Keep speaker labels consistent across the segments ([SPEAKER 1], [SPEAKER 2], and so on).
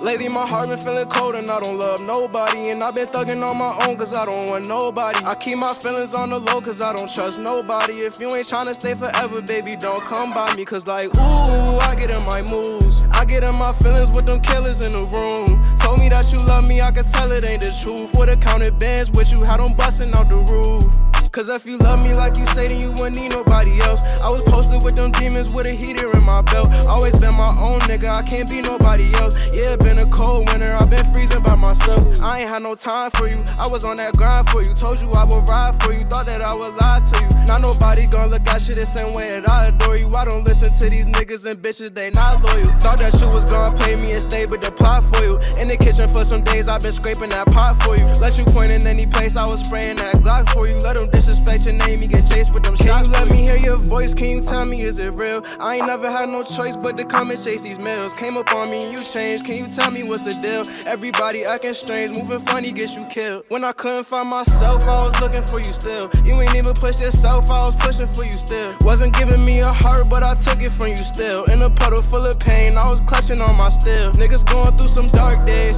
[SPEAKER 1] Lately my heart been feeling cold and I don't love nobody. And I've been thugging on my own cause I don't want nobody. I keep my feelings on the low cause I don't trust nobody. If you ain't tryna stay forever, baby, don't come by me. Cause like, ooh, I get in my moods. I get in my feelings with them killers in the room. Told me that you love me, I could tell it ain't the truth. Would've counted bands with you, had them busting out the roof. Cause if you love me like you say, then you wouldn't need nobody else. I was posted with them demons with a heater in my belt. Always been my own nigga, I can't be nobody else. Yeah, it been a cold winter, I've been freezing by myself. I ain't had no time for you, I was on that grind for you. Told you I would ride for you, thought that I would lie to you. Now nobody gon' look at shit the same way that I adore you. I don't listen to these niggas and bitches, they not loyal. Thought that you was gon' pay me and stay but to plot for you. In the kitchen for some days, I've been scraping that pot for you. Let you point in any place, I was spraying that Glock for you. Let them disrespect your name, you get chased with them shots. Can you let me hear your voice? Can you tell me, is it real? I ain't never had no choice but to come and chase these meals. Came up on me and you changed, can you tell me what's the deal? Everybody acting strange, moving funny gets you killed. When I couldn't find myself, I was looking for you still. You ain't even push yourself, I was pushing for you still. Wasn't giving me a heart, but I took it from you still. In a puddle full of pain, I was clutching on my steel. Niggas going through some dark days.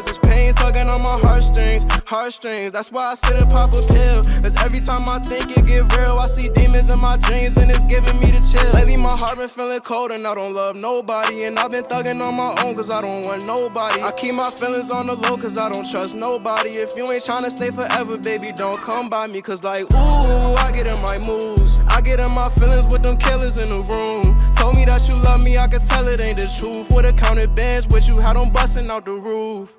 [SPEAKER 1] It's pain tugging on my heartstrings. That's why I sit and pop a pill. Cause every time I think it get real, I see demons in my dreams and it's giving me the chill. Lately my heart been feeling cold and I don't love nobody. And I've been thugging on my own cause I don't want nobody. I keep my feelings on the low cause I don't trust nobody. If you ain't tryna stay forever, baby, don't come by me. Cause like, ooh, I get in my moods. I get in my feelings with them killers in the room. Told me that you love me, I could tell it ain't the truth. Would've counted bands with you, had them busting out the roof.